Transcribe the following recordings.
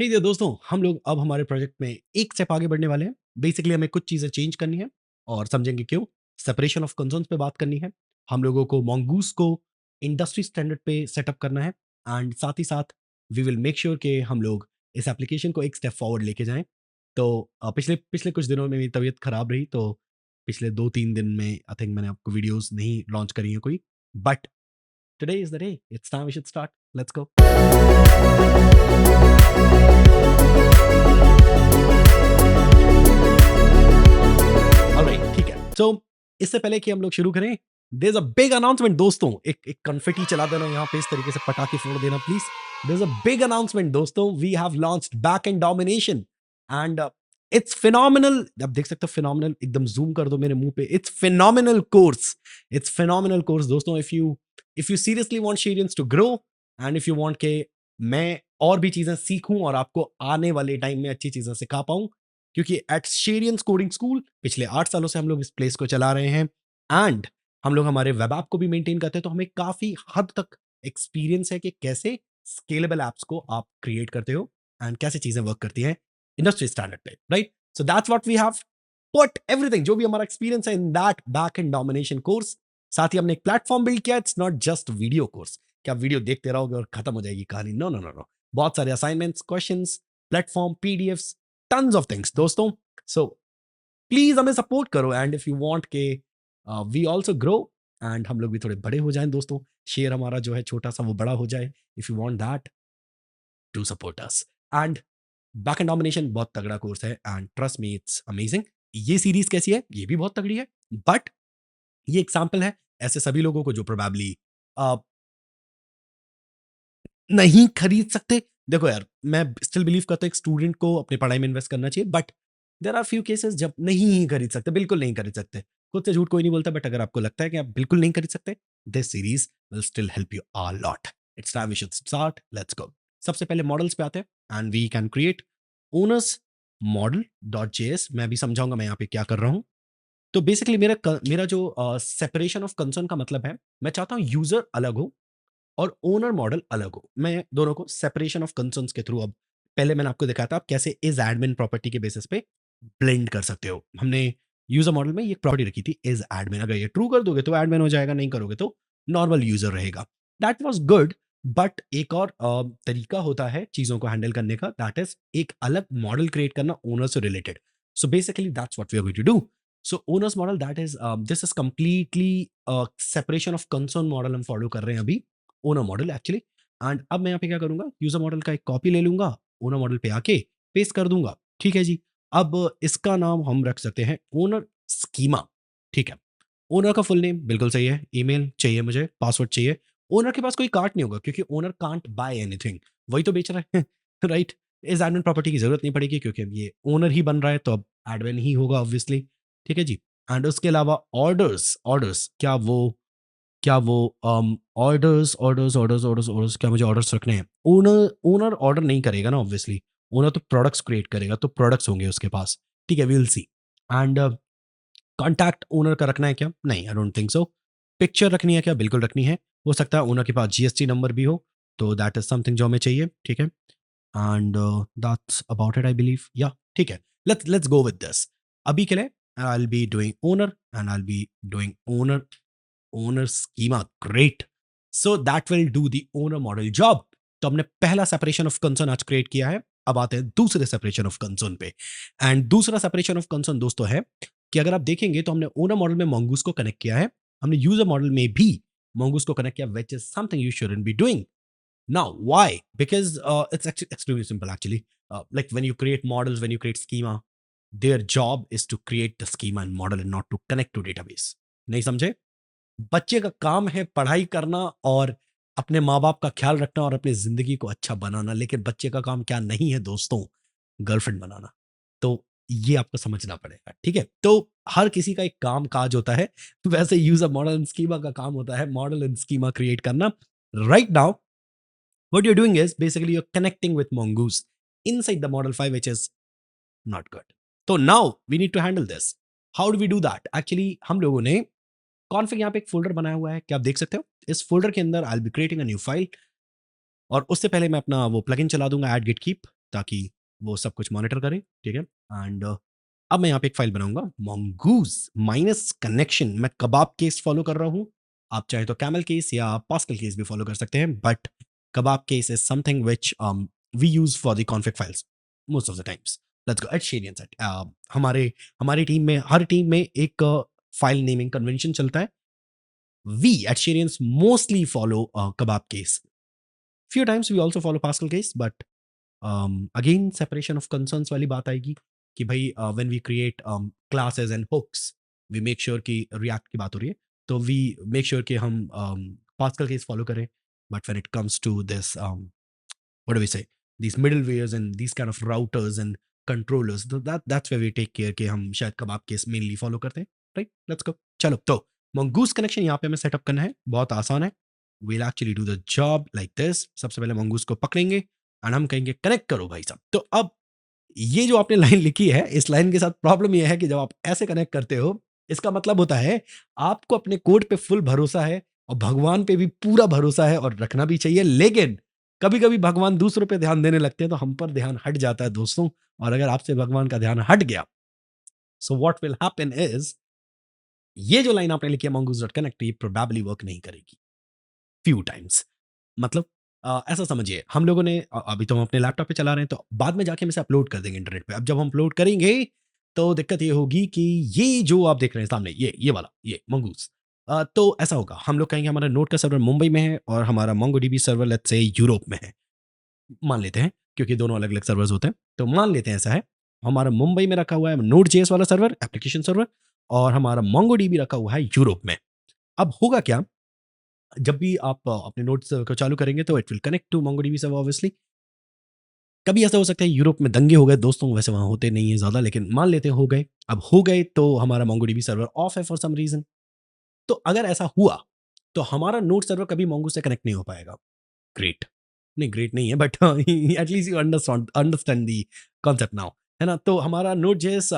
हे there दोस्तों, हम लोग अब हमारे प्रोजेक्ट में एक स्टेप आगे बढ़ने वाले हैं। बेसिकली हमें कुछ चीज़ें चेंज करनी है और समझेंगे क्यों। सेपरेशन ऑफ कंसर्न्स पे बात करनी है। हम लोगों को मोंगूस को इंडस्ट्री स्टैंडर्ड पे सेटअप करना है एंड साथ ही साथ वी विल मेक श्योर कि हम लोग इस एप्लीकेशन को एक स्टेप फॉरवर्ड लेके जाएँ। तो पिछले पिछले कुछ दिनों में मेरी तबीयत खराब रही, तो पिछले 2-3 दिन में आई थिंक मैंने आपको वीडियोज़ नहीं लॉन्च करी हैं कोई। But today is the day, it's time we should start. Let's go. Alright, ठीक है। सो इससे पहले कि हम लोग शुरू करें, there is a big announcement दोस्तों। एक कन्फेटी चला देना यहाँ पे, इस तरीके से पटाखे फोड़ देना please. There is a big announcement दोस्तों, we have launched backend domination and it's phenomenal. आप देख सकते हो फिनोमिनल, एकदम ज़ूम कर दो मेरे मुँह पे। It's phenomenal course, it's phenomenal course दोस्तों। If you seriously want Sheryians to grow and if you want के मैं और भी चीज़ें सीखूँ और आपको आने वाले टाइम में अच्छी चीज़ें सिखा पाऊँ, क्योंकि एट शेरियंस कोडिंग स्कूल पिछले 8 सालों से हम लोग इस प्लेस को चला रहे हैं एंड हम लोग हमारे वेब ऐप को भी मेंटेन करते हैं, तो हमें काफ़ी हद तक एक्सपीरियंस है कि कैसे स्केलेबल ऐप्स को आप क्रिएट करते हो एंड कैसे चीज़ें वर्क करती हैं इंडस्ट्री स्टैंडर्ड पे, right? So that's what we have put everything, जो भी हमारा एक्सपीरियंस है in that back end domination course. साथ ही हमने एक प्लेटफॉर्म बिल्ड किया। It's not just video course कि आप वीडियो देखते रहोगे और खत्म हो जाएगी कहानी। नो नो नो नो, बहुत सारे assignments, questions, platform, PDFs, tons of things दोस्तों। सो प्लीज हमें सपोर्ट करो एंड इफ यू वांट के वी आल्सो ग्रो एंड हम लोग भी थोड़े बड़े हो जाएं दोस्तों, शेयर हमारा जो है छोटा सा वो बड़ा हो जाए। If you want that to support us and back end domination बहुत तगड़ा कोर्स है and trust me it's amazing. ये सीरीज कैसी है, ये भी बहुत तगड़ी है, बट ये एग्जाम्पल है ऐसे सभी लोगों को जो प्रोबेबली नहीं खरीद सकते। देखो यार, मैं स्टिल बिलीव करता हूँ एक स्टूडेंट को अपनी पढ़ाई में इन्वेस्ट करना चाहिए, but there are few cases जब नहीं ही खरीद सकते, बिल्कुल नहीं खरीद सकते। खुद से झूठ कोई नहीं बोलता, बट अगर आपको लगता है कि आप बिल्कुल नहीं खरीद सकते, this series will still help you a lot. It's time we should start, let's go. सबसे पहले मॉडल्स पे आते हैं and we can create owners model dot JS. मैं अभी समझाऊंगा मैं यहाँ पे क्या कर रहा हूँ। तो बेसिकली मेरा जो सेपरेशन ऑफ कंसर्न का मतलब है, मैं चाहता हूँ यूजर अलग हो और ओनर मॉडल अलग हो। मैं दोनों को सेपरेशन ऑफ कंसर्न्स के थ्रू, अब पहले मैंने आपको दिखाया था आप कैसे इज एडमिन प्रॉपर्टी के बेसिस पे ब्लेंड कर सकते हो। हमने यूजर मॉडल में ये प्रॉपर्टी रखी थी इज एडमिन, अगर ये ट्रू कर दोगे तो एडमिन हो जाएगा, नहीं करोगे तो नॉर्मल यूजर रहेगा। दैट वाज गुड, बट एक और तरीका होता है चीजों को हैंडल करने का, दैट इज एक अलग मॉडल क्रिएट करना ओनर से रिलेटेड। So basically that's what we are going to do. So owners model, that is this is completely separation of concern model हम फॉलो कर रहे हैं अभी, ओनर मॉडल एक्चुअली। एंड अब मैं यहाँ पे क्या करूंगा, यूजर मॉडल का एक कॉपी ले लूंगा, ओनर मॉडल पे आके पेस्ट कर दूंगा। ठीक है जी। अब इसका नाम हम रख सकते हैं ओनर स्कीमा। ठीक है। ओनर का फुल नेम बिल्कुल सही है, ईमेल चाहिए मुझे, पासवर्ड चाहिए। ओनर के पास कोई कार्ट नहीं होगा क्योंकि ओनर कांट बाय एनीथिंग, वही तो बेच रहा है राइट। इस एडमिन प्रॉपर्टी की जरूरत नहीं पड़ेगी क्योंकि अब ये ओनर ही बन रहा है, तो अब एडमिन ही होगा ऑब्वियसली। ठीक है जी। एंड उसके अलावा ऑर्डर्स, ऑर्डर्स क्या वो orders orders orders orders orders क्या मुझे ऑर्डर्स रखने हैं? ओनर ओनर ऑर्डर नहीं करेगा ना ऑब्वियसली, ओनर तो प्रोडक्ट्स क्रिएट करेगा, तो प्रोडक्ट्स होंगे उसके पास। ठीक है, we will see. And contact owner का रखना है क्या? नहीं, I don't think so. Picture रखनी है क्या? बिल्कुल रखनी है। हो सकता है ओनर के पास जीएसटी नंबर भी हो, तो दैट इज समथिंग जो हमें चाहिए। ठीक है। And that's about it I believe, या ठीक है। Let's go with this. अभी के लिए I will be doing owner and I will be doing owner schema, great. So that will do the owner model job. तो हमने पहला separation of concern आज क्रिएट किया है। अब आते हैं दूसरे सेपरेशन ऑफ कंसर्न पे। एंड दूसरा सेपरेशन ऑफ कंसर्न दोस्तों है कि अगर आप देखेंगे तो हमने ओनर मॉडल में mongoose को कनेक्ट किया है, हमने यूजर मॉडल में भी mongoose को कनेक्ट किया, which is something you shouldn't be doing. Now, why? Because it's actually extremely simple, actually. Like when you create models, when you create schema, their job is to create the schema and model and not to connect to database. नहीं समझे? बच्चे का काम है पढ़ाई करना और अपने माँ बाप का ख्याल रखना और अपनी जिंदगी को अच्छा बनाना, लेकिन बच्चे का काम क्या नहीं है दोस्तों? गर्लफ्रेंड बनाना। तो ये आपको समझना पड़ेगा, ठीक है? तो हर किसी का एक काम काज होता है, वैसे यूजर मॉडल एंड स्कीमा का काम होता है मॉडल एंड स्कीमा क्रिएट करना। Right now what you're doing is basically you're connecting with mongoose inside the model 5, which is not good. So now we need to handle this. How do we do that? Actually हम लोगों ने config यहाँ पे एक folder बनाया हुआ है, क्या आप देख सकते हो? इस फोल्डर के अंदर I'll be creating a new file और उससे पहले मैं अपना वो प्लगइन चला दूंगा add git keep। ताकि वो सब कुछ मॉनिटर करे, ठीक है? एंड अब मैं यहाँ पे एक फाइल बनाऊंगा, mongoose माइनस कनेक्शन। मैं कबाब केस फॉलो कर रहा हूँ, आप चाहे तो कैमल केस या पास्कल केस भी फॉलो कर सकते हैं, but kebab case is something which we use for the config files most of the times. Let's go at Shadian set. हमारे हमारी टीम में, हर टीम में एक फाइल नेमिंग कन्वेंशन चलता है. We at Shadians mostly follow kebab case. Few times we also follow Pascal case, but again separation of concerns वाली बात आएगी कि भाई when we create classes and hooks, we make sure कि React की बात हो रही है, तो we make sure कि हम Pascal case follow करें. But when it comes to this what do we say, these middlewares and these kind of routers and controllers, that's where we take care कि हम शायद कबाब केस मेनली फॉलो करते हैं, right? Let's go. चलो, तो mongoose connection यहाँ पे हमें सेटअप करना है, बहुत आसान है. we'll actually do the job like this. सबसे पहले mongoose को पकड़ेंगे एंड हम कहेंगे कनेक्ट करो भाई साहब. तो अब ये जो आपने लाइन लिखी है, इस लाइन के साथ प्रॉब्लम ये है कि जब आप ऐसे कनेक्ट करते हो, इसका मतलब होता है आपको अपने कोड पे फुल भरोसा है और भगवान पे भी पूरा भरोसा है और रखना भी चाहिए, लेकिन कभी-कभी भगवान दूसरों पे ध्यान देने लगते हैं तो हम पर ध्यान हट जाता है दोस्तों. और अगर आपसे भगवान का ध्यान हट गया, so what will happen is, ये जो लाइन आपने लिखी है mongoose डॉट कनेक्ट, ये प्रोबेबली वर्क नहीं करेगी फ्यू टाइम्स. मतलब ऐसा समझिए, हम लोगों ने अभी तो हम अपने लैपटॉप पे चला रहे हैं, तो बाद में जाके हम इसे अपलोड कर देंगे इंटरनेट पे. अब जब हम अपलोड करेंगे तो दिक्कत ये होगी कि ये जो आप देख रहे हैं सामने, ये वाला, ये mongoose, तो ऐसा होगा, हम लोग कहेंगे हमारा नोड का सर्वर मुंबई में है और हमारा MongoDB server let's say Europe में है. मान लेते हैं, क्योंकि दोनों अलग-अलग सर्वर्स होते हैं. तो मान लेते हैं ऐसा है, हमारा मुंबई में रखा हुआ है Node.js वाला सर्वर, एप्लीकेशन सर्वर, और हमारा MongoDB रखा हुआ है यूरोप में. अब होगा क्या, जब भी आप अपने नोड्स को चालू करेंगे तो it will connect to MongoDB server obviously. कभी ऐसा हो सकता है यूरोप में दंगे हो गए दोस्तों, वैसे वहाँ होते नहीं है ज़्यादा, लेकिन मान लेते हैं हो गए. अब हो गए तो हमारा MongoDB सर्वर ऑफ है फॉर सम रीज़न. तो अगर ऐसा हुआ, तो हमारा नोड सर्वर कभी Mongo से कनेक्ट नहीं हो पाएगा. ग्रेट. नहीं, ग्रेट नहीं है, but at least you understand the concept now, है ना? तो हमारा Node.js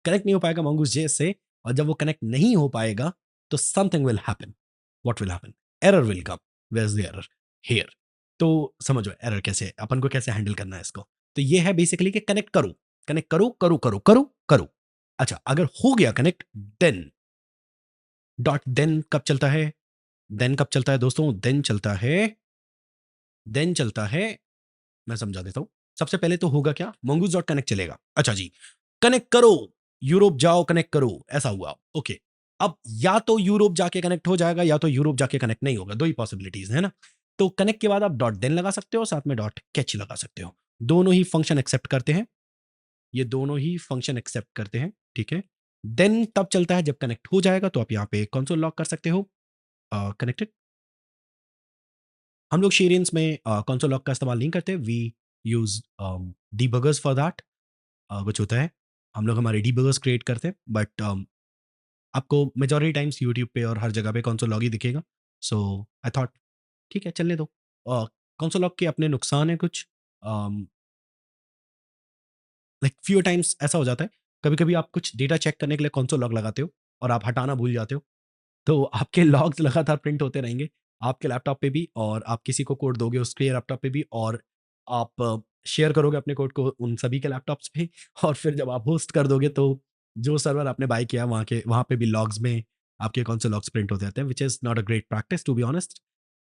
कनेक्ट नहीं हो पाएगा MongoJS से, और जब वो कनेक्ट नहीं हो पाएगा, तो something will happen. What will happen? Error will come. Where is the error? Here. तो समझो एरर कैसे है, अपन को कैसे हैंडल करना है इसको. तो ये है बेसिकली कि कनेक्ट करो, कनेक्ट करो, करो, करो, करो, करो. अच्छा, अगर हो गया कनेक्ट, देन डॉट देन कब चलता है? देन कब चलता है दोस्तों? देन चलता है, मैं समझा देता हूँ. सबसे पहले तो होगा क्या, mongoose डॉट कनेक्ट चलेगा. अच्छा जी, कनेक्ट करो, यूरोप जाओ कनेक्ट करो, ऐसा हुआ. ओके. अब या तो यूरोप जाके कनेक्ट हो जाएगा या तो यूरोप जाके कनेक्ट नहीं होगा, दो ही पॉसिबिलिटीज है ना. तो कनेक्ट के बाद आप डॉट देन लगा सकते हो, साथ में डॉट कैच लगा सकते हो. दोनों ही फंक्शन एक्सेप्ट करते हैं, ये दोनों ही फंक्शन एक्सेप्ट करते हैं, ठीक है. देन तब चलता है जब कनेक्ट हो जाएगा, तो आप यहाँ पे कंसोल लॉग कर सकते हो कनेक्टेड. हम लोग शेरियंस में कंसोल लॉग का इस्तेमाल नहीं करते. We use debuggers for that. कुछ होता है, हम लोग हमारे डीबगर्स क्रिएट करते हैं, बट आपको मेजॉरिटी टाइम्स यूट्यूब पे और हर जगह पे कंसोल लॉग ही दिखेगा. सो आई थॉट ठीक है, चलने दो. कंसोल लॉग के अपने नुकसान हैं कुछ. लाइक फ्यू टाइम्स ऐसा हो जाता है, कभी कभी आप कुछ डेटा चेक करने के लिए कंसोल लॉग लगाते हो और आप हटाना भूल जाते हो, तो आपके लॉग्स लगातार प्रिंट होते रहेंगे आपके लैपटॉप पे भी, और आप किसी को कोड दोगे उसके लैपटॉप पे भी, और आप शेयर करोगे अपने कोड को उन सभी के लैपटॉप्स पे, और फिर जब आप होस्ट कर दोगे तो जो सर्वर आपने बाय किया वहाँ पे भी लॉग्स में आपके कौन से लॉग्स प्रिंट होते रहते हैं, which is not a great practice to be honest.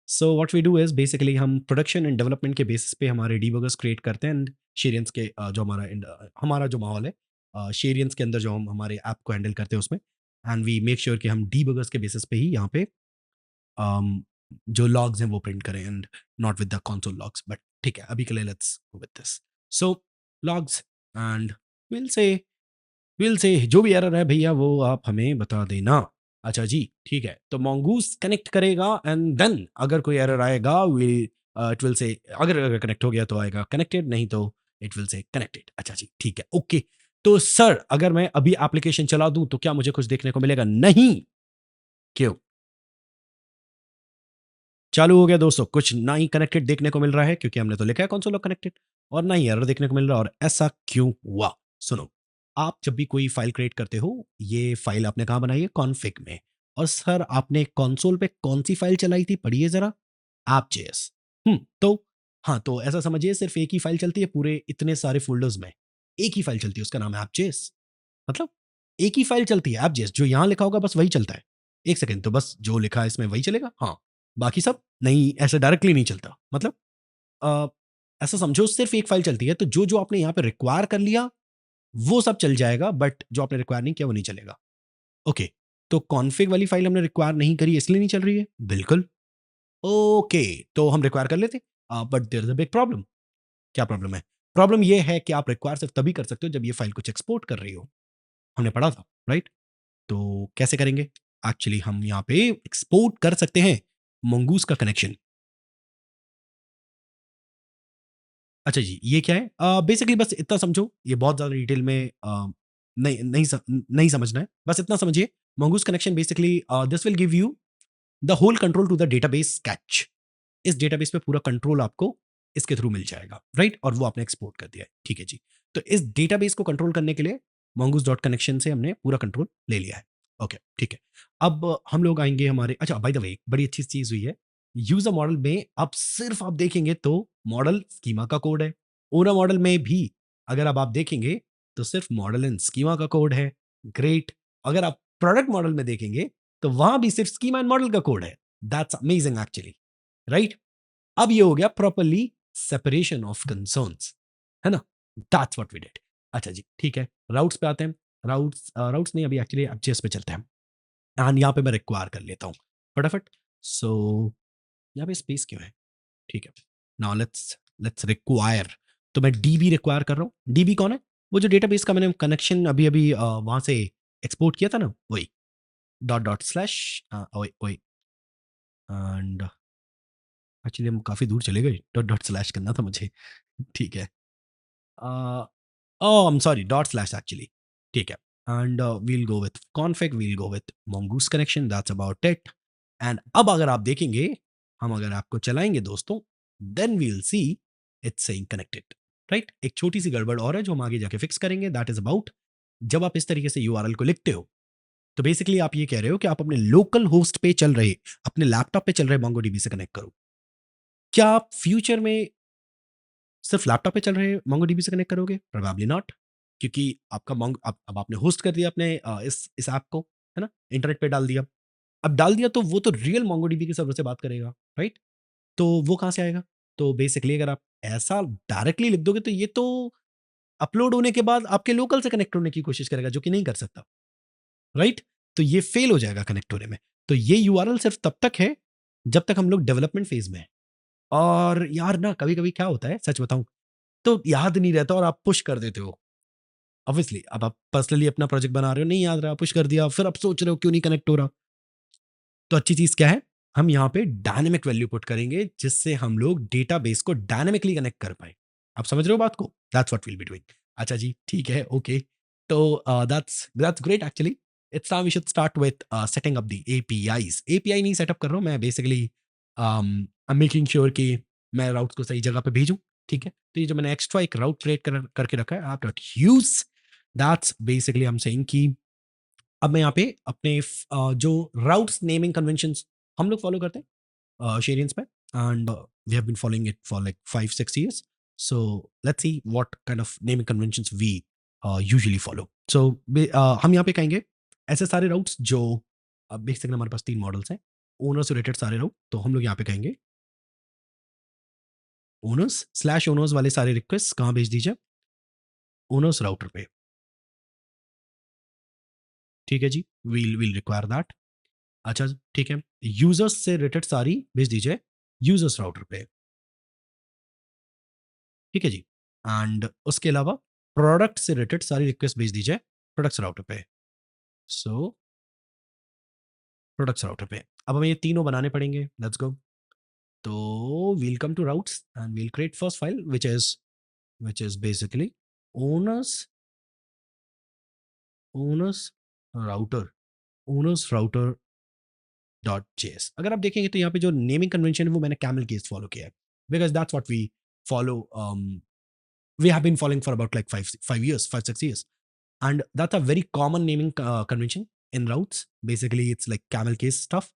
So what we do is basically हम प्रोडक्शन एंड डेवलपमेंट के बेसिस पे हमारे डीबगर्स क्रिएट करते हैं, एंड शेरियंस के जो हमारा जो माहौल है शेरियंस के अंदर जो हम हमारे ऐप को हैंडल करते हैं उसमें, एंड वी मेक श्योर कि हम डीबगर्स के बेसिस पे ही यहाँ पे um, जो लॉग्स हैं वो प्रिंट करें, and not with the console logs. But ठीक है, अभी के लिए let's go with this. So logs, and will say जो भी एरर है भैया वो आप हमें बता देना. अच्छा जी, ठीक है. तो mongoose कनेक्ट करेगा एंड देन अगर कोई एरर आएगा विल इट विल से, अगर कनेक्ट हो गया तो आएगा कनेक्टेड, नहीं तो इट विल से कनेक्टेड. अच्छा जी, ठीक है, ओके. तो सर अगर मैं अभी एप्लीकेशन चला दूं तो क्या मुझे कुछ देखने को मिलेगा? नहीं. क्यों? चालू हो गया दोस्तों, कुछ ना ही कनेक्टेड देखने को मिल रहा है, क्योंकि हमने तो लिखा है कंसोल लॉग कनेक्टेड, और ना ही एरर देखने को मिल रहा है. और ऐसा क्यों हुआ? सुनो, आप जब भी कोई फाइल क्रिएट करते हो, ये फाइल आपने कहाँ बनाई है? कॉन्फिग में. और सर आपने कंसोल पे कौन सी फाइल चलाई थी? पढ़िए जरा. App JS. तो हाँ, तो ऐसा समझिए सिर्फ़ एक ही फ़ाइल चलती है पूरे इतने सारे फ़ोल्डर्स में। एक ही फ़ाइल चलती है, उसका नाम है ऐप.जेएस। मतलब एक ही फ़ाइल चलती है ऐप.जेएस, जो यहाँ लिखा होगा बस वही चलता है। 1 सेकंड, तो बस जो लिखा है इसमें वही चलेगा? हाँ, बाकी सब नहीं, ऐसे डायरेक्टली नहीं चलता। मतलब अ, ऐसा समझो सिर्फ़ एक फ़ाइल चलती है, तो जो-जो आपने यहाँ पे रिक्वायर कर लिया, वो सब चल जाएगा, बट जो आपने रिक्वायर नहीं किया, वो नहीं चलेगा। ओके, तो कॉन्फ़िग वाली फ़ाइल हमने रिक्वायर नहीं करी, इसलिए नहीं चल रही है? बिल्कुल। ओके, तो हम रिक्वायर कर लेते but there is a big problem. क्या प्रॉब्लम है? प्रॉब्लम ये है कि आप रिक्वायर सिर्फ़ तभी कर सकते हो जब ये फ़ाइल कुछ एक्सपोर्ट कर रही हो। हमने पढ़ा था, राइट? तो कैसे करेंगे? एक्चुअली हम यहाँ पे एक्सपोर्ट कर सकते हैं मंगूस का कनेक्शन। अच्छा जी, ये क्या है? बेसिकली बस इतना समझो, ये बहुत ज़्यादा डिटेल में नहीं समझना है। बस इतना समझिए, Mongoose connection basically this will give you the whole control to the database catch. इस डेटाबेस पे पूरा कंट्रोल आपको इसके थ्रू मिल जाएगा, राइट? और वो आपने एक्सपोर्ट कर दिया है, ठीक है जी। तो इस डेटाबेस को कंट्रोल करने के लिए mongoose डॉट कनेक्शन से हमने पूरा कंट्रोल ले लिया है। ओके, ठीक है। अब हम लोग आएँगे हमारे, अच्छा बाय द वे एक बड़ी अच्छी चीज़ हुई है, यूज़र मॉडल में अब सिर्फ़ आप देखेंगे तो मॉडल स्कीमा का कोड है। ओनर मॉडल में भी अगर अब आप देखेंगे तो सिर्फ़ मॉडल एंड स्कीमा का कोड है, ग्रेट। अगर आप प्रोडक्ट मॉडल में देखेंगे तो वहाँ भी सिर्फ़ स्कीमा एंड मॉडल का कोड है। That's amazing actually, right? अब ये हो गया प्रॉपर्ली सेपरेशन ऑफ कंसर्न्स, है ना? That's what we did. अच्छा जी, ठीक है। राउट्स पे आते हैं। राउट्स नहीं, अभी एक्चुअली एडजस्ट पे चलते हैं। एंड यहाँ पे मैं रिक्वायर कर लेता हूँ फटाफट। सो यहाँ पे स्पेस क्यों है? ठीक है। Now let's let's require. तो मैं डीबी रिक्वायर कर रहा हूँ। डीबी कौन है? वो जो डेटाबेस का मैंने कनेक्शन अभी-अभी वहाँ से एक्सपोर्ट किया था ना, वही। डॉट डॉट स्लैश ओए ओए एंड एक्चुअली हम काफ़ी दूर चले गए। डॉट डॉट स्लैश करना था मुझे। ठीक है। Uh, oh, I'm sorry, dot slash actually. ठीक है. And we'll go with config, we'll go with mongoose connection, that's about it. And अब अगर आप देखेंगे, हम अगर आपको चलाएंगे दोस्तों, then we'll see it's saying connected, right? एक छोटी सी गड़बड़ और है जो हम आगे जाके फिक्स करेंगे, that is about जब आप इस तरीके से URL को लिखते हो, तो बेसिकली आप ये कह रहे हो कि आप अपने लोकल होस्ट पे चल रहे, अपने लैपटॉप पे चल रहे MongoDB से कनेक्ट करो। क्या आप फ्यूचर में सिर्फ लैपटॉप पे चल रहे मोंगोडीबी से कनेक्ट करोगे? प्रोबेबली नॉट, क्योंकि आपका मोंग अब आपने होस्ट कर दिया अपने इस ऐप को, है ना? इंटरनेट पे डाल दिया। अब डाल दिया तो वो तो रियल मोंगोडीबी के सर्वर से बात करेगा, राइट? तो वो कहाँ से आएगा? तो बेसिकली अगर आप ऐसा डायरेक्टली लिख दोगे तो ये तो अपलोड होने के बाद आपके लोकल से कनेक्ट होने की कोशिश करेगा, जो कि नहीं कर सकता, राइट? तो ये फेल हो जाएगा कनेक्ट होने में। तो ये यूआरएल सिर्फ तब तक है जब तक हम लोग डेवलपमेंट फेज़ में हैं। और यार ना कभी-कभी क्या होता है, सच बताऊँ तो याद नहीं रहता और आप पुश कर देते हो। ऑब्वियसली अब आप पर्सनली अपना प्रोजेक्ट बना रहे हो, नहीं याद रहा, पुश कर दिया, फिर आप सोच रहे हो क्यों नहीं कनेक्ट हो रहा। तो अच्छी चीज़ क्या है? हम यहाँ पे डायनामिक वैल्यू पुट करेंगे जिससे हम लोग डेटाबेस को डायनामिकली कनेक्ट कर पाएँ। आप समझ रहे हो बात को? That's what we will be doing. अच्छा जी, ठीक है, ओके। तो that's great actually. It's now we should start with setting up the APIs. API नहीं सेटअप कर रहा हूँ मैं, basically I am making sure कि मैं राउट्स को सही जगह पे भेजूँ, ठीक है? तो ये जो मैंने एक्स्ट्रा एक राउट क्रिएट करके रखा है, app dot use, that's basically I am saying कि अब मैं यहाँ पे अपने जो राउट्स नेमिंग कन्वेंशंस हम लोग फॉलो करते हैं शेरियंस पे, and we have been following it for like 5-6 years. So let's see what kind of naming conventions we usually follow. So हम यहाँ पे कहेंगे ऐसे सारे राउट्स जो बेसिकली हमारे पास 3 मॉडल्स हैं, ओनर से रिलेटेड सारे राउट, तो हम लोग यहाँ पे कहेंगे ओनर्स स्लैश ओनर्स वाले सारे रिक्वेस्ट कहाँ भेज दीजिए? ओनर्स राउटर पे, ठीक है जी, वील रिक्वायर दैट। अच्छा, ठीक है। यूज़र्स से रिलेटेड सारी भेज दीजिए यूज़र्स राउटर पे, ठीक है जी। एंड उसके अलावा प्रोडक्ट से रिलेटेड सारी रिक्वेस्ट भेज दीजिए प्रोडक्ट्स राउटर पे। सो प्रोडक्ट्स राउटर पे। अब हमें ये तीनों बनाने पड़ेंगे, लेट्स गो। तो we'll come to routes and we'll create first file which is basically owners owners router owners router dot JS. अगर आप देखेंगे तो यहाँ पे जो नेमिंग कन्वेंशन है वो मैंने कैमल केस फॉलो किया है, because that's what we follow we have been following for about like 5 years, 5-6 years, and that's a very common naming convention in routes. Basically it's like camel case stuff,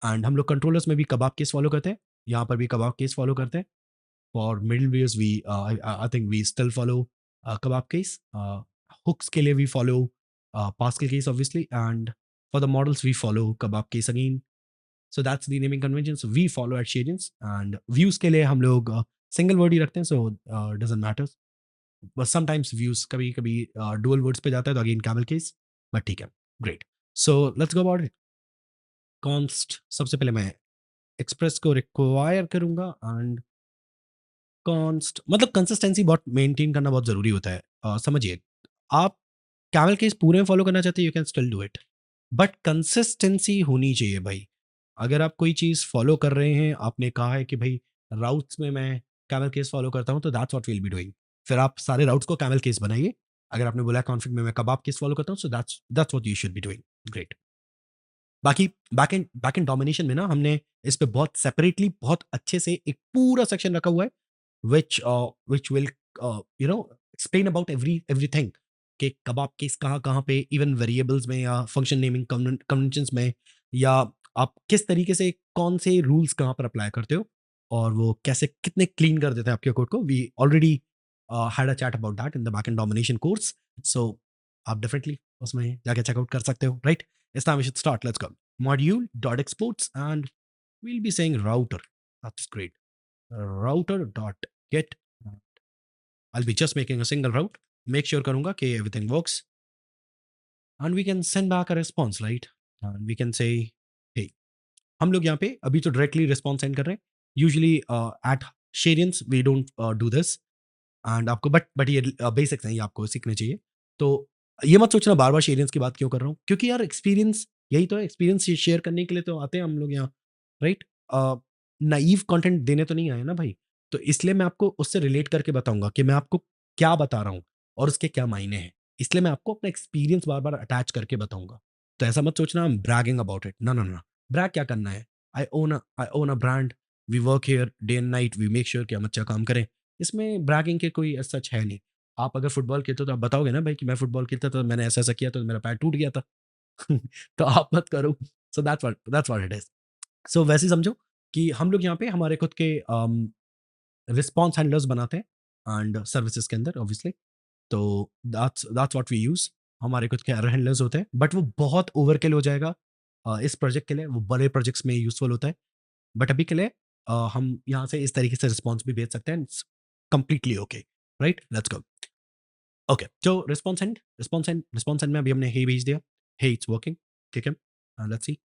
and हम लोग controllers में भी कबाब case follow करते हैं, यहाँ पर भी कबाब case follow करते हैं। For middlewares, I think we still follow kebab case. Hooks के लिए we follow Pascal case obviously, and for the models we follow kebab case again. So that's the naming convention. So we follow at Shadians, and views के लिए हम लोग single word ही रखते हैं, so doesn't matter. But sometimes views कभी कभी dual words पे जाता है, तो again camel case. But ठीक है, great. So let's go about it. Const सबसे पहले मैं express को require करूंगा, and कॉन्स्ट मतलब कंसिस्टेंसी बहुत मेंटेन करना बहुत ज़रूरी होता है। समझिए, आप कैमल केस पूरे में फॉलो करना चाहते हैं, you can still do it, but consistency होनी चाहिए भाई। अगर आप कोई चीज़ फॉलो कर रहे हैं, आपने कहा है कि भाई राउट्स में मैं कैमल केस फॉलो करता हूँ, तो that's what we will be doing. फिर आप सारे राउट्स को कैमल केस बनाइए। अगर आपने बोला कॉन्फिग में मैं कबाब केस फॉलो करता हूँ, सो that's what you should be doing. Great. बाकी बैक एंड डोमिनेशन में ना हमने इस पे बहुत सेपरेटली बहुत अच्छे से एक पूरा सेक्शन रखा हुआ है, which will explain about everything कि कबाब केस कहाँ कहाँ पे, इवन वेरिएबल्स में या फंक्शन नेमिंग कन्वेंशंस में, या आप किस तरीके से कौन से रूल्स कहाँ पर अप्लाई करते हो, और वो कैसे कितने क्लीन कर देते हैं आपके कोड को। We already had a chat about that in the back end domination course, so आप डेफिनेटली उसमें जाके चेकआउट कर सकते हो, right? This time we should start. Let's go. Module dot exports, and we'll be saying router. That's great. Router dot get. I'll be just making a single route. Make sure karunga कि everything works, and we can send back a response, right? And we can say, hey, हम लोग यहाँ पे अभी तो directly response send कर रहे हैं। Usually at Sheryians we don't do this, and आपको बट ये बेसिक्स हैं, ये आपको सीखने चाहिए। तो ये मत सोचना बार बार शेरियंस की बात क्यों कर रहा हूँ, क्योंकि यार एक्सपीरियंस यही तो है। एक्सपीरियंस शेयर करने के लिए तो आते हैं हम लोग यहाँ, राइट? नाइव कंटेंट देने तो नहीं आए ना भाई। तो इसलिए मैं आपको उससे रिलेट करके बताऊंगा कि मैं आपको क्या बता रहा हूँ और उसके क्या मायने हैं। इसलिए मैं आपको अपना एक्सपीरियंस बार बार अटैच करके बताऊंगा। तो ऐसा मत सोचना I am bragging about it. ना ना ना, ब्रैग क्या करना है? I own a brand, we work here day and night, we make sure कि हम अच्छा काम करें। इसमें ब्रैगिंग के कोई सच है नहीं। आप अगर फुटबॉल खेलते हो तो आप बताओगे ना भाई कि मैं फुटबॉल खेलता था, मैंने ऐसा ऐसा किया तो मेरा पैर टूट गया था। तो आप मत करो। So that's what it is. So वैसे ही समझो कि हम लोग यहाँ पे हमारे खुद के रिस्पॉन्स हैंडलर्स बनाते हैं एंड सर्विसेज के अंदर ऑब्वियसली। तो दैट्स व्हाट वी यूज। हमारे खुद के एरर हैंडलर्स होते हैं, बट वो बहुत ओवरकिल हो जाएगा इस प्रोजेक्ट के लिए। वो बड़े प्रोजेक्ट्स में यूजफुल होता है, बट अभी के लिए हम यहाँ से इस तरीके से रिस्पॉन्स भी भेज सकते हैं। Completely okay, right? Let's go. Okay, तो रिस्पॉन्स एंड में अभी हमने हे भेज दिया। हे इट्स वर्किंग, ठीक है? Let's see.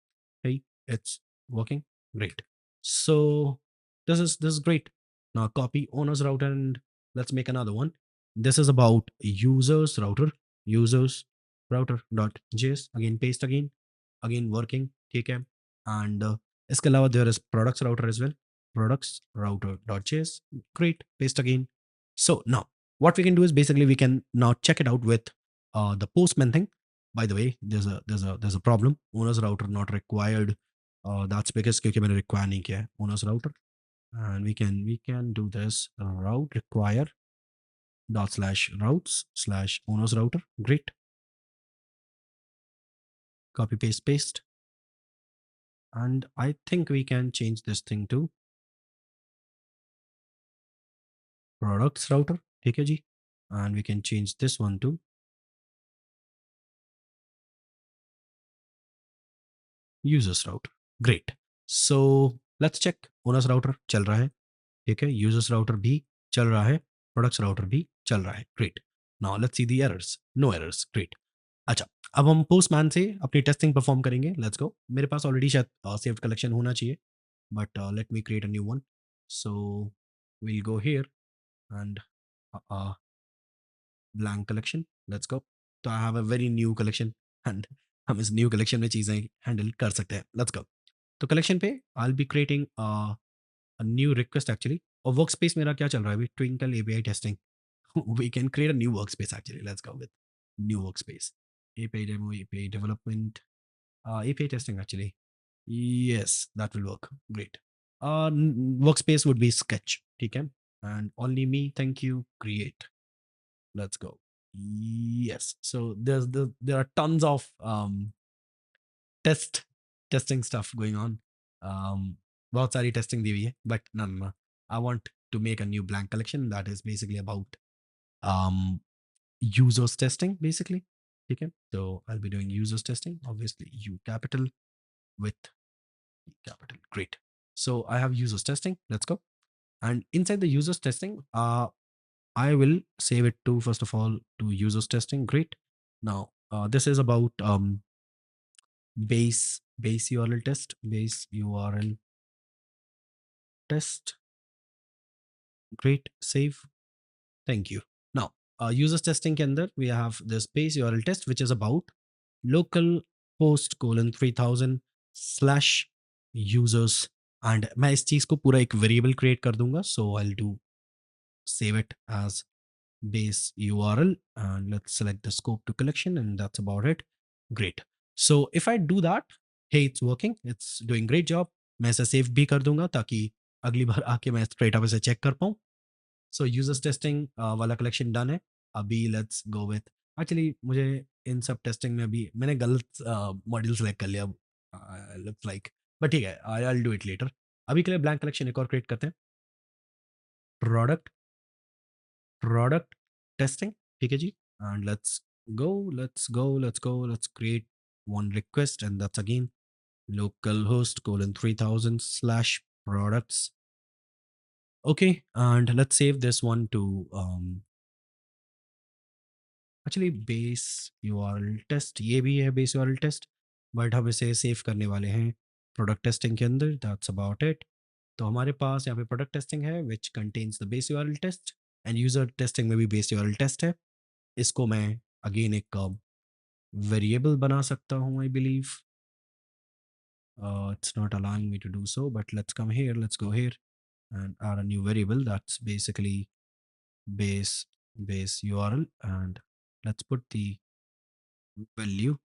Hey it's working, great. So this is great. Now copy owners router and let's make another one. This is about users router dot js, again paste, again working, ठीक है? And इसके अलावा there is products router as well, products router dot js, great, paste again. So now what we can do is basically we can now check it out with the postman thing. By the way, there's a problem. Owners router not required. That's because क्योंकि मैंने require नहीं किया है owners router, and we can do this route require dot slash routes slash owners router. Great. Copy paste, and I think we can change this thing to products router, ठीक है जी? And we can change this one to users router. Great. So let's check. owners router चल रहा है, ठीक है? users router भी चल रहा है, products router भी चल रहा है। Great. Now let's see the errors. No errors. Great. अच्छा, अब हम पोस्टमैन से अपनी टेस्टिंग परफॉर्म करेंगे। Let's go. मेरे पास ऑलरेडी शायद सेव्ड कलेक्शन होना चाहिए, but let me create a new one. So we'll go here and blank collection, let's go. तो I have a very new collection, and हम इस न्यू कलेक्शन में चीज़ें हैंडल कर सकते हैं। Let's go. तो कलेक्शन पे I will be creating a new request actually. और वर्क स्पेस मेरा क्या चल रहा है अभी? Twinkle API testing. We can create a new workspace actually. Let's go with new workspace. API demo, API development, API testing actually. Yes, that will work. Great. Workspace would be Sketch. Okay. And only me. Thank you. Create. Let's go. Yes. So there are tons of testing stuff going on. बहुत सारी testing दी हुई है, but ना ना, I want to make a new blank collection that is basically about um, users testing basically. Okay, so I'll be doing users testing, obviously U capital with E capital. Great. So I have users testing. Let's go. And inside the users testing, I will save it to first of all to users testing. Great. Now this is about base URL test, base URL test. Great. Save. Thank you. Now users testing के अंदर we have this base URL test which is about local host colon 3000 slash users and मैं इस चीज को पूरा एक variable create कर दूंगा so I'll do save it as base URL and let's select the scope to collection and that's about it. Great. So if I do that, hey, it's working, it's doing great job. मैं इसे save भी कर दूंगा ताकि अगली बार आके मैं straight away से चेक कर पाऊँ. सो यूजर्स टेस्टिंग वाला कलेक्शन डन है. अभी लेट्स गो विथ एक्चुअली मुझे इन सब टेस्टिंग में अभी मैंने गलत मॉड्यूल सेलेक्ट कर लिया लुक्स लाइक बट ठीक है I will do it later. अभी के लिए ब्लैंक कलेक्शन एक और क्रिएट करते हैं. प्रोडक्ट प्रोडक्ट टेस्टिंग ठीक है जी. And let's create one request and that's again localhost colon 3000 slash products. Okay, and let's save this one to actually base URL test. ये भी है base URL test बट हम इसे सेव करने वाले हैं प्रोडक्ट टेस्टिंग के अंदर. That's about it. तो हमारे पास यहाँ पे प्रोडक्ट टेस्टिंग है which contains the base URL test and user testing में भी बेस URL टेस्ट है. इसको मैं अगेन एक वेरिएबल बना सकता हूँ I believe. It's not allowing me to do so but let's come here, let's go here and add a new variable that's basically base URL and let's put the value.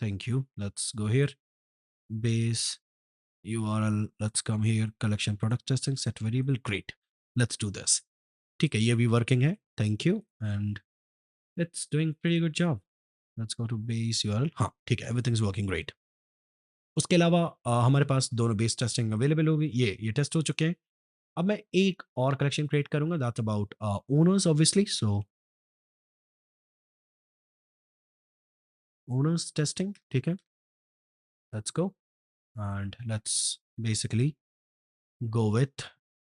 Thank you. Let's go here. Base URL. Let's come here. Collection product testing set variable. Great. Let's do this. ठीक है, ये भी working है. Thank you. And it's doing pretty good job. Let's go to base URL. हाँ, ठीक है. Everything's working great. उसके अलावा हमारे पास दोनों बेस टेस्टिंग अवेलेबल होगी. ये टेस्ट हो चुके हैं. अब मैं एक और कलेक्शन क्रिएट करूंगा. That's about owners obviously. So owners testing ठीक है. Let's go and let's basically go with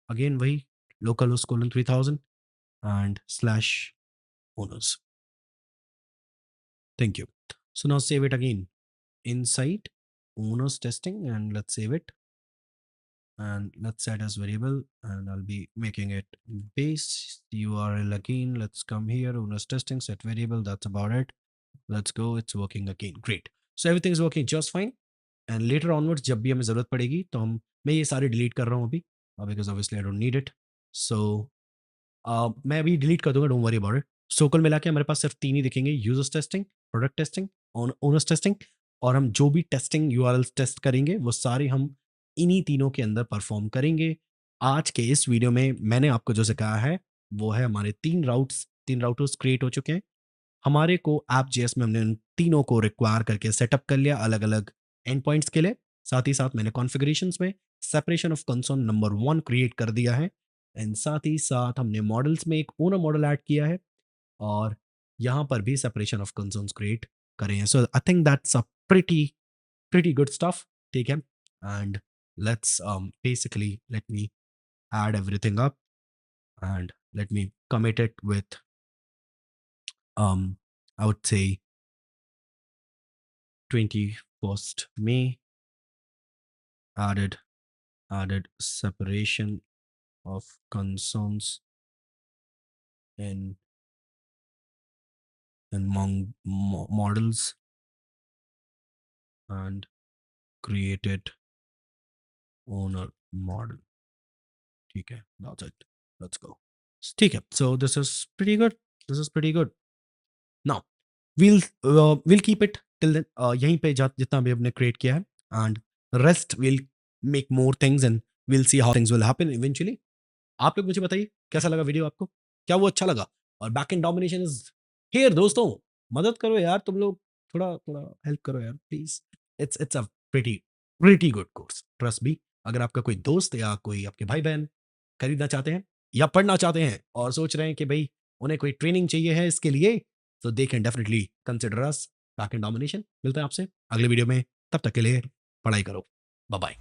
again वही localhost colon 3000 and slash owners. Thank you. So now save it again inside owners testing and let's save it and let's set as variable and I'll be making it base URL again. Let's come here, owners testing, set variable. That's about it. Let's go. It's working again. Great. So everything is working just fine. And later onwards जब भी हमें ज़रूरत पड़ेगी तो मैं ये सारे delete कर रहा हूँ अभी because obviously I don't need it. So मैं अभी डिलीट कर दूंगा. Don't worry about it. So कुल मिला के हमारे पास सिर्फ 3 ही दिखेंगे. Users testing, product testing, owners testing. और हम जो भी टेस्टिंग यूआरएल्स टेस्ट करेंगे वो सारे हम इन्हीं तीनों के अंदर परफॉर्म करेंगे. आज के इस वीडियो में मैंने आपको जो सिखाया है वो है हमारे 3 राउटर्स क्रिएट हो चुके हैं. हमारे को ऐप जेएस में हमने उन तीनों को रिक्वायर करके सेटअप कर लिया अलग अलग एंड पॉइंट्स के लिए. साथ ही साथ मैंने कॉन्फ़िगरेशंस में separation of concern number 1 create कर दिया है एंड साथ ही साथ हमने मॉडल्स में एक ओनर मॉडल ऐड किया है और यहाँ पर भी सेपरेशन ऑफ कंसर्न्स क्रिएट करे हैं. So I think that's a pretty good stuff. ठीक है. And let's basically let me add everything up and let me commit it with I would say 21st May. Added separation of concerns in models and created owner model. ठीक है. That's it. Let's go. ठीक है. So this is pretty good. Now we'll keep it till then. यहीं पे जितना भी हमने create किया है and rest we'll make more things and we'll see how things will happen eventually. आप लोग मुझे बताइए कैसा लगा वीडियो आपको. क्या वो अच्छा लगा. और back end domination is here दोस्तों. मदद करो यार तुम लोग. थोड़ा हेल्प करो यार please. It's a pretty pretty good course, trust me. अगर आपका कोई दोस्त या कोई आपके भाई-बहन खरीदना चाहते हैं या पढ़ना चाहते हैं और सोच रहे हैं कि भई उन्हें कोई ट्रेनिंग चाहिए है इसके लिए, तो they can definitely consider us back in domination. मिलते हैं आपसे अगले वीडियो में, तब तक के लिए पढ़ाई करो। Bye bye.